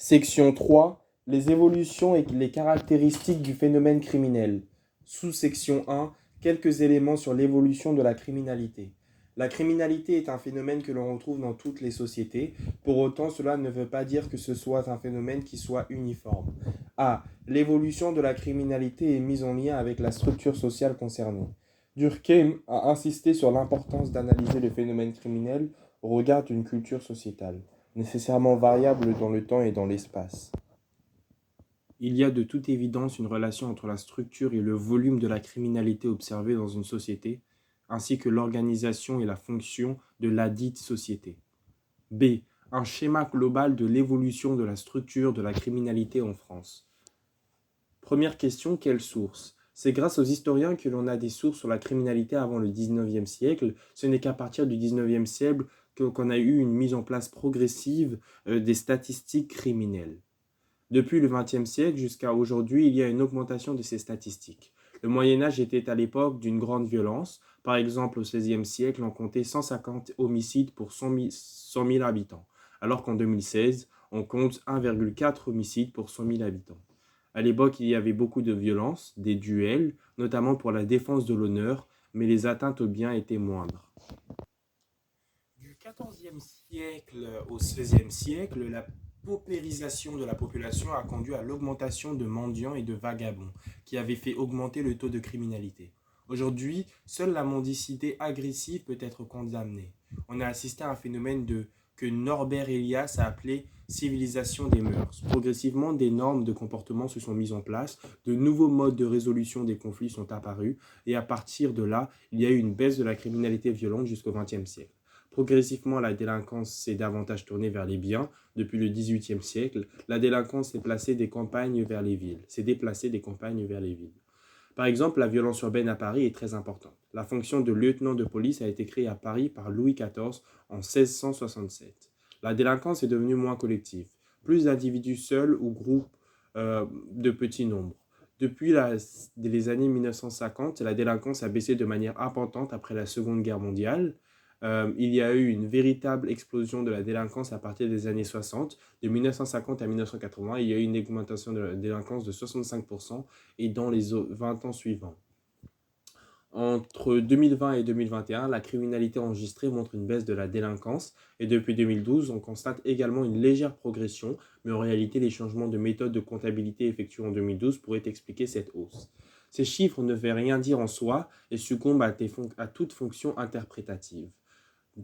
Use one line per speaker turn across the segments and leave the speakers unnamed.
Section 3. Les évolutions et les caractéristiques du phénomène criminel. Sous-section 1. Quelques éléments sur l'évolution de la criminalité. La criminalité est un phénomène que l'on retrouve dans toutes les sociétés. Pour autant, cela ne veut pas dire que ce soit un phénomène qui soit uniforme. A. L'évolution de la criminalité est mise en lien avec la structure sociale concernée. Durkheim a insisté sur l'importance d'analyser le phénomène criminel au regard d'une culture sociétale, nécessairement variable dans le temps et dans l'espace. Il y a de toute évidence une relation entre la structure et le volume de la criminalité observée dans une société, ainsi que l'organisation et la fonction de ladite société. B. Un schéma global de l'évolution de la structure de la criminalité en France. Première question, quelle source ? C'est grâce aux historiens que l'on a des sources sur la criminalité avant le XIXe siècle. Ce n'est qu'à partir du XIXe siècle qu'on a eu une mise en place progressive des statistiques criminelles. Depuis le XXe siècle jusqu'à aujourd'hui, il y a une augmentation de ces statistiques. Le Moyen-Âge était à l'époque d'une grande violence. Par exemple, au XVIe siècle, on comptait 150 homicides pour 100 000 habitants, alors qu'en 2016, on compte 1,4 homicides pour 100 000 habitants. À l'époque, il y avait beaucoup de violence, des duels, notamment pour la défense de l'honneur, mais les atteintes aux biens étaient moindres. Du XIVe siècle au XVIe siècle, la paupérisation de la population a conduit à l'augmentation de mendiants et de vagabonds, qui avait fait augmenter le taux de criminalité. Aujourd'hui, seule la mendicité agressive peut être condamnée. On a assisté à un phénomène que Norbert Elias a appelé civilisation des mœurs. Progressivement, des normes de comportement se sont mises en place, de nouveaux modes de résolution des conflits sont apparus, et à partir de là, il y a eu une baisse de la criminalité violente jusqu'au XXe siècle. Progressivement, la délinquance s'est davantage tournée vers les biens. Depuis le XVIIIe siècle, la délinquance s'est placée des campagnes vers les villes, s'est déplacée des campagnes vers les villes. Par exemple, la violence urbaine à Paris est très importante. La fonction de lieutenant de police a été créée à Paris par Louis XIV en 1667. La délinquance est devenue moins collective, plus d'individus seuls ou groupes de petits nombres. Depuis les années 1950, la délinquance a baissé de manière importante après la Seconde Guerre mondiale. Il y a eu une véritable explosion de la délinquance à partir des années 60. De 1950 à 1980, il y a eu une augmentation de la délinquance de 65% et dans les 20 ans suivants. Entre 2020 et 2021, la criminalité enregistrée montre une baisse de la délinquance et depuis 2012, on constate également une légère progression, mais en réalité, les changements de méthode de comptabilité effectués en 2012 pourraient expliquer cette hausse. Ces chiffres ne veulent rien dire en soi et succombent à toute fonction interprétative.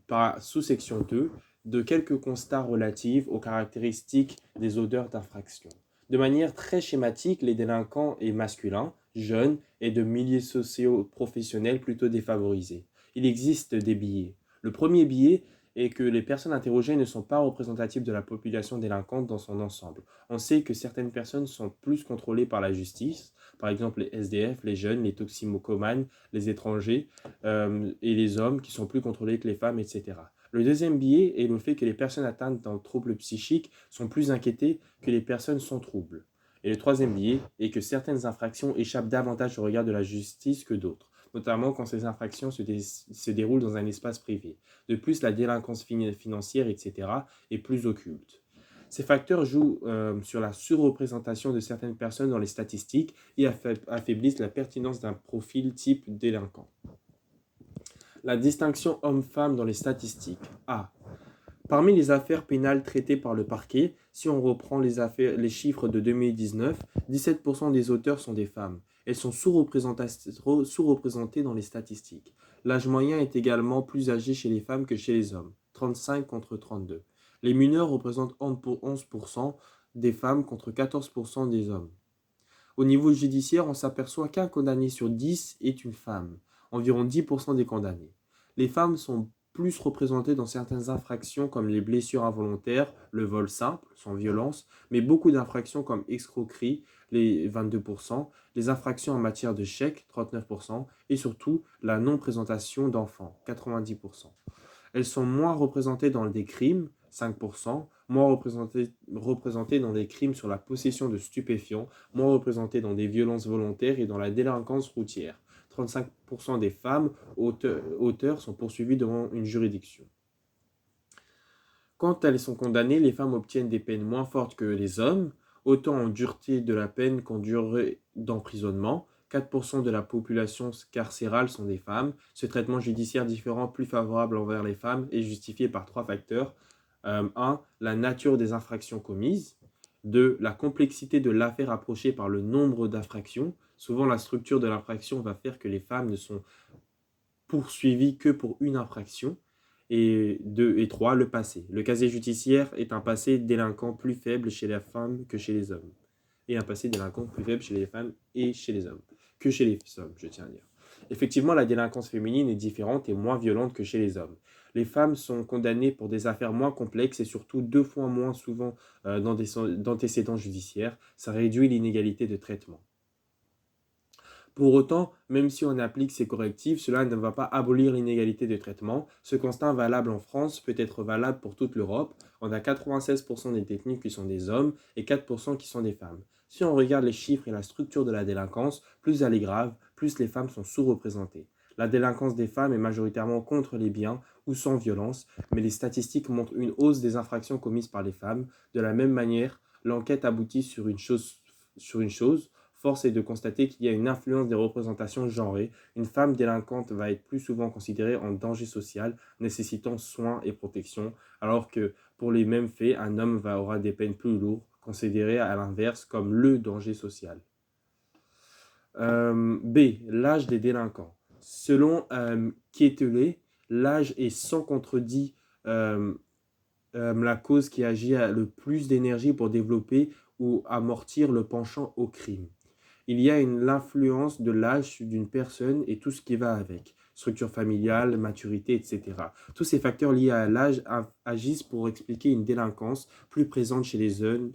Par sous-section 2, de quelques constats relatifs aux caractéristiques des auteurs d'infraction. De manière très schématique, les délinquants est masculin, jeunes et de milieux sociaux professionnels plutôt défavorisés. Il existe des biais. Le premier biais est que les personnes interrogées ne sont pas représentatives de la population délinquante dans son ensemble. On sait que certaines personnes sont plus contrôlées par la justice, par exemple les SDF, les jeunes, les toxicomanes, les étrangers et les hommes qui sont plus contrôlés que les femmes, etc. Le deuxième biais est le fait que les personnes atteintes d'un trouble psychique sont plus inquiétées que les personnes sans trouble. Et le troisième biais est que certaines infractions échappent davantage au regard de la justice que d'autres, notamment quand ces infractions se déroulent dans un espace privé. De plus, la délinquance financière, etc., est plus occulte. Ces facteurs jouent sur la surreprésentation de certaines personnes dans les statistiques et affaiblissent la pertinence d'un profil type délinquant. La distinction homme-femme dans les statistiques. A. Parmi les affaires pénales traitées par le parquet, si on reprend les chiffres de 2019, 17% des auteurs sont des femmes. Elles sont sous-représentées dans les statistiques. L'âge moyen est également plus âgé chez les femmes que chez les hommes, 35 contre 32. Les mineurs représentent 11% des femmes contre 14% des hommes. Au niveau judiciaire, on s'aperçoit qu'un condamné sur 10 est une femme, environ 10% des condamnés. Les femmes sont plus représentées dans certaines infractions comme les blessures involontaires, le vol simple, sans violence, mais beaucoup d'infractions comme escroquerie, les 22%, les infractions en matière de chèques, 39%, et surtout la non-présentation d'enfants, 90%. Elles sont moins représentées dans des crimes, 5%, moins représentées dans des crimes sur la possession de stupéfiants, moins représentées dans des violences volontaires et dans la délinquance routière. 35% des femmes auteurs sont poursuivies devant une juridiction. Quand elles sont condamnées, les femmes obtiennent des peines moins fortes que les hommes, autant en dureté de la peine qu'en durée d'emprisonnement. 4% de la population carcérale sont des femmes. Ce traitement judiciaire différent, plus favorable envers les femmes, est justifié par trois facteurs. 1. La nature des infractions commises. 2. La complexité de l'affaire approchée par le nombre d'infractions. Souvent, la structure de l'infraction va faire que les femmes ne sont poursuivies que pour une infraction. Et 2 et 3, le passé. Le casier judiciaire est un passé délinquant plus faible chez les femmes que chez les hommes. Et un passé délinquant plus faible chez les femmes et chez les hommes. Que chez les hommes, je tiens à dire. Effectivement, la délinquance féminine est différente et moins violente que chez les hommes. Les femmes sont condamnées pour des affaires moins complexes et surtout 2 fois moins souvent d'antécédents judiciaires. Ça réduit l'inégalité de traitement. Pour autant, même si on applique ces correctifs, cela ne va pas abolir l'inégalité de traitement. Ce constat valable en France peut être valable pour toute l'Europe. On a 96% des détenus qui sont des hommes et 4% qui sont des femmes. Si on regarde les chiffres et la structure de la délinquance, plus elle est grave, plus les femmes sont sous-représentées. La délinquance des femmes est majoritairement contre les biens ou sans violence, mais les statistiques montrent une hausse des infractions commises par les femmes. De la même manière, l'enquête aboutit sur une chose. Force est de constater qu'il y a une influence des représentations genrées. Une femme délinquante va être plus souvent considérée en danger social, nécessitant soins et protection, alors que pour les mêmes faits, un homme aura des peines plus lourdes, considérées à l'inverse comme le danger social. B. L'âge des délinquants. Selon Quetelet, l'âge est sans contredit la cause qui agit le plus d'énergie pour développer ou amortir le penchant au crime. Il y a l'influence de l'âge d'une personne et tout ce qui va avec, structure familiale, maturité, etc. Tous ces facteurs liés à l'âge agissent pour expliquer une délinquance plus présente chez les jeunes,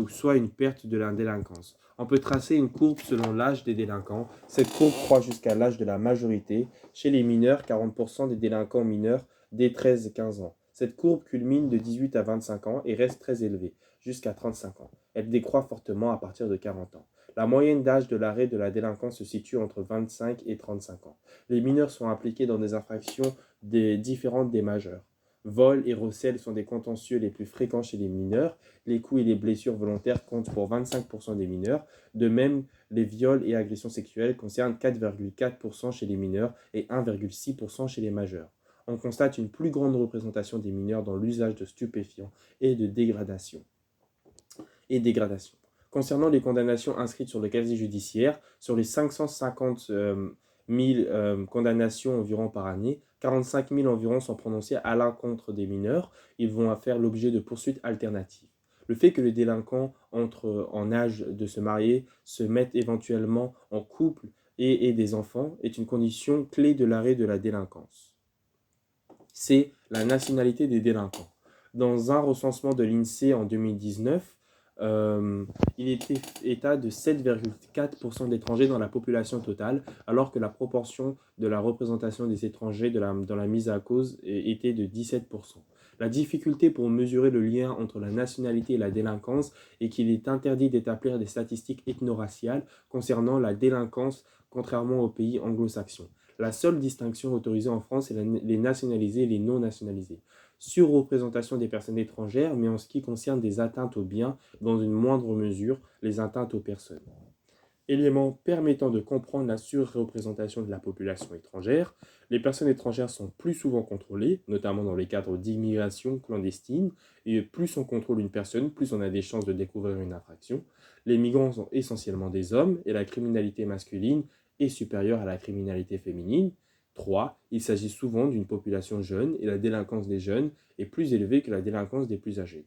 soit une perte de la délinquance. On peut tracer une courbe selon l'âge des délinquants. Cette courbe croît jusqu'à l'âge de la majorité. Chez les mineurs, 40% des délinquants mineurs dès 13-15 ans. Cette courbe culmine de 18 à 25 ans et reste très élevée, jusqu'à 35 ans. Elle décroît fortement à partir de 40 ans. La moyenne d'âge de l'arrêt de la délinquance se situe entre 25 et 35 ans. Les mineurs sont impliqués dans des infractions différentes des majeurs. Vol et recel sont des contentieux les plus fréquents chez les mineurs. Les coups et les blessures volontaires comptent pour 25% des mineurs. De même, les viols et agressions sexuelles concernent 4,4% chez les mineurs et 1,6% chez les majeurs. On constate une plus grande représentation des mineurs dans l'usage de stupéfiants et de dégradation. Concernant les condamnations inscrites sur le casier judiciaire, sur les 550 000 condamnations environ par année, 45 000 environ sont prononcées à l'encontre des mineurs. Ils vont faire l'objet de poursuites alternatives. Le fait que les délinquants entrent en âge de se marier, se mettent éventuellement en couple et aient des enfants est une condition clé de l'arrêt de la délinquance. C'est la nationalité des délinquants. Dans un recensement de l'INSEE en 2019, il était état de 7,4% d'étrangers dans la population totale, alors que la proportion de la représentation des étrangers dans la mise à cause était de 17%. La difficulté pour mesurer le lien entre la nationalité et la délinquance est qu'il est interdit d'établir des statistiques ethno-raciales concernant la délinquance, contrairement aux pays anglo-saxons. La seule distinction autorisée en France est les nationalisés et les non nationalisés. Surreprésentation des personnes étrangères, mais en ce qui concerne des atteintes aux biens, dans une moindre mesure, les atteintes aux personnes. Élément permettant de comprendre la surreprésentation de la population étrangère, les personnes étrangères sont plus souvent contrôlées, notamment dans les cadres d'immigration clandestine, et plus on contrôle une personne, plus on a des chances de découvrir une infraction. Les migrants sont essentiellement des hommes, et la criminalité masculine est supérieure à la criminalité féminine. 3. Il s'agit souvent d'une population jeune, et la délinquance des jeunes est plus élevée que la délinquance des plus âgés.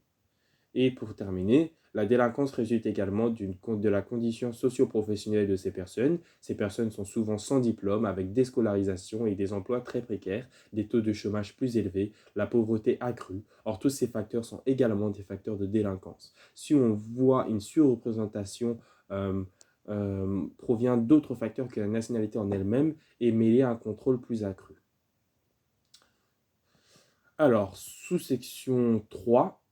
Et pour terminer, la délinquance résulte également de la condition socio-professionnelle de ces personnes. Ces personnes sont souvent sans diplôme, avec déscolarisation et des emplois très précaires, des taux de chômage plus élevés, la pauvreté accrue. Or, tous ces facteurs sont également des facteurs de délinquance. Si on voit une surreprésentation provient d'autres facteurs que la nationalité en elle-même et mêlée à un contrôle plus accru. Alors, sous-section 3,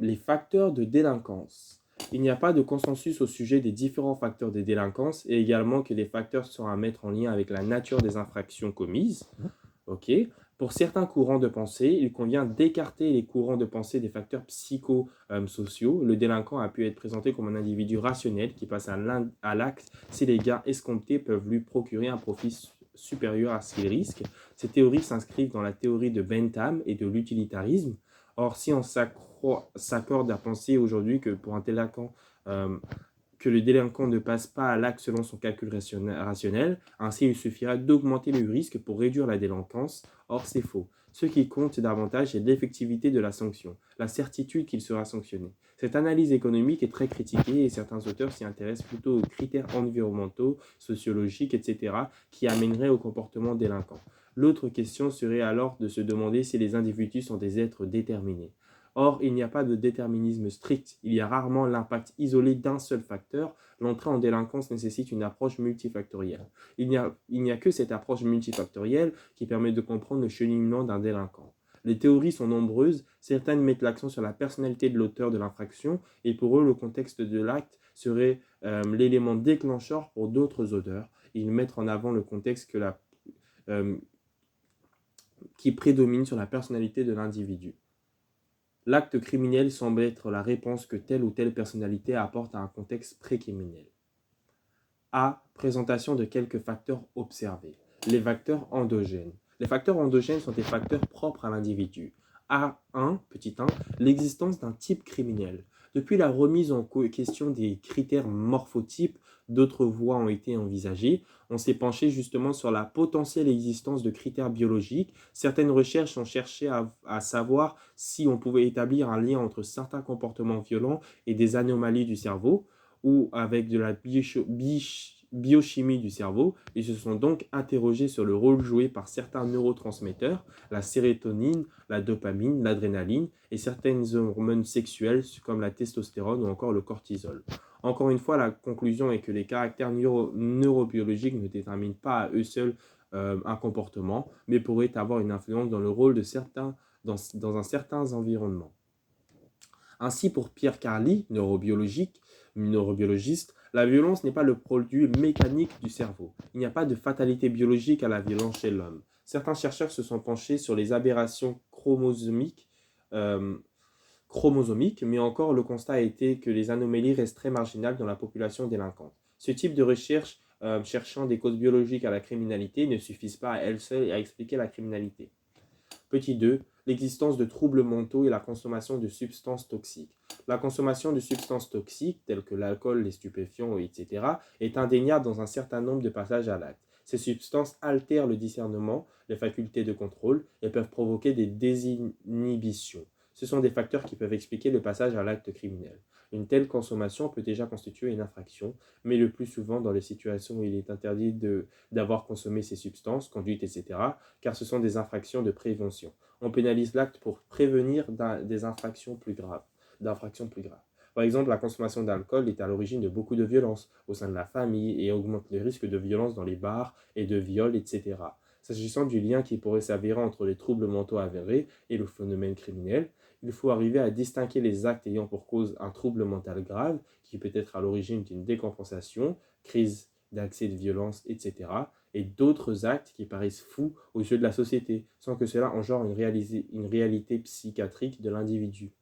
les facteurs de délinquance. Il n'y a pas de consensus au sujet des différents facteurs de délinquance et également que les facteurs sont à mettre en lien avec la nature des infractions commises. Ok. Pour certains courants de pensée, il convient d'écarter les courants de pensée des facteurs psychosociaux. Le délinquant a pu être présenté comme un individu rationnel qui passe à l'acte si les gains escomptés peuvent lui procurer un profit supérieur à ce qu'il risque. Ces théories s'inscrivent dans la théorie de Bentham et de l'utilitarisme. Or, si on s'accorde à penser aujourd'hui que pour un délinquant, euh, que le délinquant ne passe pas à l'acte selon son calcul rationnel, ainsi il suffira d'augmenter le risque pour réduire la délinquance. Or, c'est faux. Ce qui compte davantage, c'est l'effectivité de la sanction, la certitude qu'il sera sanctionné. Cette analyse économique est très critiquée et certains auteurs s'y intéressent plutôt aux critères environnementaux, sociologiques, etc., qui amèneraient au comportement délinquant. L'autre question serait alors de se demander si les individus sont des êtres déterminés. Or, il n'y a pas de déterminisme strict. Il y a rarement l'impact isolé d'un seul facteur. L'entrée en délinquance nécessite une approche multifactorielle. Il n'y a que cette approche multifactorielle qui permet de comprendre le cheminement d'un délinquant. Les théories sont nombreuses, certaines mettent l'accent sur la personnalité de l'auteur de l'infraction, et pour eux, le contexte de l'acte serait l'élément déclencheur pour d'autres auteurs. Ils mettent en avant le contexte euh, qui prédomine sur la personnalité de l'individu. L'acte criminel semble être la réponse que telle ou telle personnalité apporte à un contexte pré-criminel. A. Présentation de quelques facteurs observés. Les facteurs endogènes. Les facteurs endogènes sont des facteurs propres à l'individu. A1, petit 1, l'existence d'un type criminel. Depuis la remise en question des critères morphotypes, d'autres voies ont été envisagées. On s'est penché justement sur la potentielle existence de critères biologiques. Certaines recherches ont cherché à savoir si on pouvait établir un lien entre certains comportements violents et des anomalies du cerveau ou avec de la biochimie du cerveau. Ils se sont donc interrogés sur le rôle joué par certains neurotransmetteurs, la sérotonine, la dopamine, l'adrénaline et certaines hormones sexuelles comme la testostérone ou encore le cortisol. Encore une fois, la conclusion est que les caractères neurobiologiques ne déterminent pas à eux seuls un comportement, mais pourraient avoir une influence dans le rôle de certains dans un certain environnement. Ainsi, pour Pierre Carli, neurobiologiste, la violence n'est pas le produit mécanique du cerveau. Il n'y a pas de fatalité biologique à la violence chez l'homme. Certains chercheurs se sont penchés sur les aberrations euh, chromosomiques, mais encore le constat a été que les anomalies restent très marginales dans la population délinquante. Ce type de recherche cherchant des causes biologiques à la criminalité ne suffisent pas à elles seules à expliquer la criminalité. Petit 2. L'existence de troubles mentaux et la consommation de substances toxiques. La consommation de substances toxiques, telles que l'alcool, les stupéfiants, etc., est indéniable dans un certain nombre de passages à l'acte. Ces substances altèrent le discernement, les facultés de contrôle et peuvent provoquer des désinhibitions. Ce sont des facteurs qui peuvent expliquer le passage à l'acte criminel. Une telle consommation peut déjà constituer une infraction, mais le plus souvent dans les situations où il est interdit d'avoir consommé ces substances, conduite, etc., car ce sont des infractions de prévention. On pénalise l'acte pour prévenir des infractions plus graves. Par exemple, la consommation d'alcool est à l'origine de beaucoup de violences au sein de la famille et augmente le risque de violence dans les bars et de viols, etc. S'agissant du lien qui pourrait s'avérer entre les troubles mentaux avérés et le phénomène criminel, il faut arriver à distinguer les actes ayant pour cause un trouble mental grave, qui peut être à l'origine d'une décompensation, crise d'accès de violence, etc., et d'autres actes qui paraissent fous aux yeux de la société, sans que cela engendre une réalité psychiatrique de l'individu.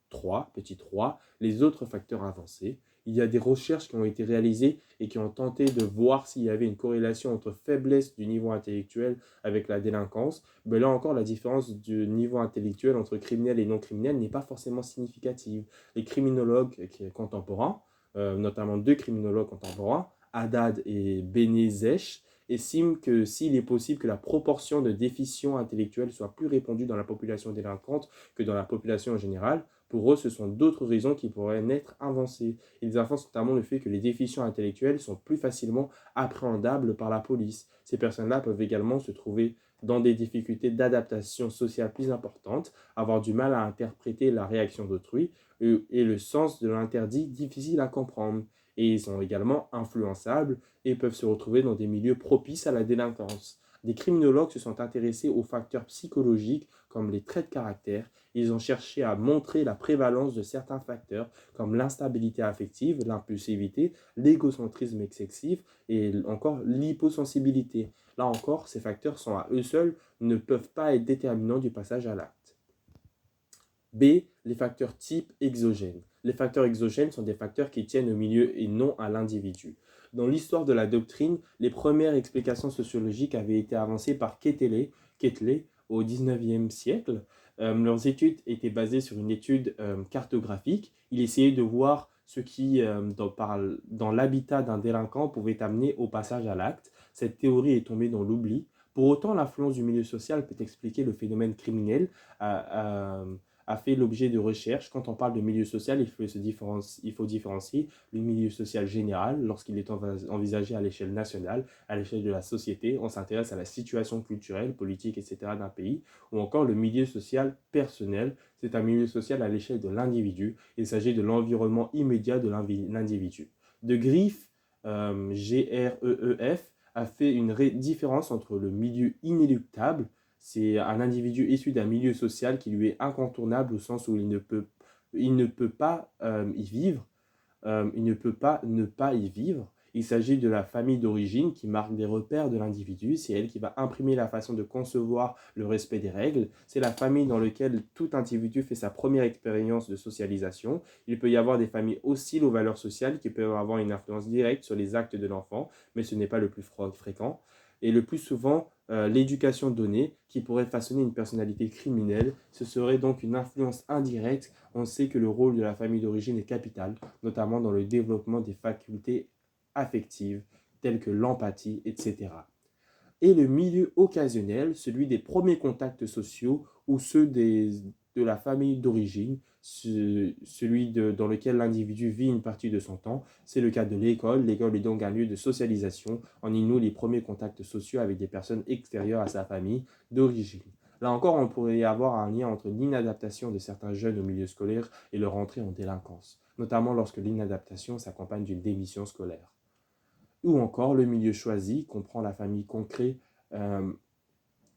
3, petit 3, les autres facteurs avancés. Il y a des recherches qui ont été réalisées et qui ont tenté de voir s'il y avait une corrélation entre faiblesse du niveau intellectuel avec la délinquance. Mais là encore, la différence du niveau intellectuel entre criminel et non criminel n'est pas forcément significative. Les criminologues contemporains, notamment deux criminologues contemporains, Haddad et Benezech, estiment que s'il est possible que la proportion de déficients intellectuels soit plus répandue dans la population délinquante que dans la population en général, pour eux, ce sont d'autres raisons qui pourraient naître avancées. Ils avancent notamment le fait que les déficients intellectuels sont plus facilement appréhendables par la police. Ces personnes-là peuvent également se trouver dans des difficultés d'adaptation sociale plus importantes, avoir du mal à interpréter la réaction d'autrui et le sens de l'interdit difficile à comprendre. Et ils sont également influençables et peuvent se retrouver dans des milieux propices à la délinquance. Des criminologues se sont intéressés aux facteurs psychologiques comme les traits de caractère. Ils ont cherché à montrer la prévalence de certains facteurs comme l'instabilité affective, l'impulsivité, l'égocentrisme excessif et encore l'hyposensibilité. Là encore, ces facteurs sont à eux seuls, ne peuvent pas être déterminants du passage à l'acte. B. Les facteurs type exogènes. Les facteurs exogènes sont des facteurs qui tiennent au milieu et non à l'individu. Dans l'histoire de la doctrine, les premières explications sociologiques avaient été avancées par Quetelet au XIXe siècle. Leurs études étaient basées sur une étude cartographique. Il essayait de voir ce qui, dans l'habitat d'un délinquant, pouvait amener au passage à l'acte. Cette théorie est tombée dans l'oubli. Pour autant, l'influence du milieu social peut expliquer le phénomène criminel. A fait l'objet de recherches. Quand on parle de milieu social, il faut différencier le milieu social général lorsqu'il est envisagé à l'échelle nationale, à l'échelle de la société. On s'intéresse à la situation culturelle, politique, etc. d'un pays, ou encore le milieu social personnel. C'est un milieu social à l'échelle de l'individu. Il s'agit de l'environnement immédiat de l'individu. De Greef, Greef, a fait une différence entre le milieu inéluctable. C'est un individu issu d'un milieu social qui lui est incontournable au sens où il ne peut pas y vivre. Il ne peut pas ne pas y vivre. Il s'agit de la famille d'origine qui marque des repères de l'individu. C'est elle qui va imprimer la façon de concevoir le respect des règles. C'est la famille dans laquelle tout individu fait sa première expérience de socialisation. Il peut y avoir des familles hostiles aux valeurs sociales qui peuvent avoir une influence directe sur les actes de l'enfant, mais ce n'est pas le plus fréquent. Et le plus souvent, l'éducation donnée qui pourrait façonner une personnalité criminelle, ce serait donc une influence indirecte. On sait que le rôle de la famille d'origine est capital, notamment dans le développement des facultés affectives telles que l'empathie, etc. Et le milieu occasionnel, celui des premiers contacts sociaux ou ceux de la famille d'origine, dans lequel l'individu vit une partie de son temps. C'est le cas de l'école. L'école est donc un lieu de socialisation. On y noue les premiers contacts sociaux avec des personnes extérieures à sa famille d'origine. Là encore, on pourrait y avoir un lien entre l'inadaptation de certains jeunes au milieu scolaire et leur entrée en délinquance, notamment lorsque l'inadaptation s'accompagne d'une démission scolaire. Ou encore, le milieu choisi comprend la famille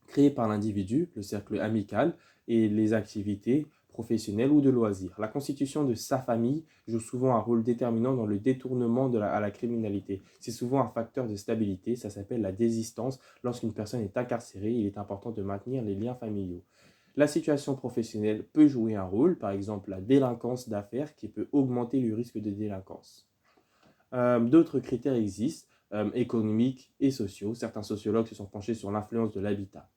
créée par l'individu, le cercle amical et les activités professionnelles ou de loisirs. La constitution de sa famille joue souvent un rôle déterminant dans le détournement à la criminalité. C'est souvent un facteur de stabilité, ça s'appelle la désistance. Lorsqu'une personne est incarcérée, il est important de maintenir les liens familiaux. La situation professionnelle peut jouer un rôle, par exemple la délinquance d'affaires qui peut augmenter le risque de délinquance. D'autres critères existent, économiques et sociaux. Certains sociologues se sont penchés sur l'influence de l'habitat.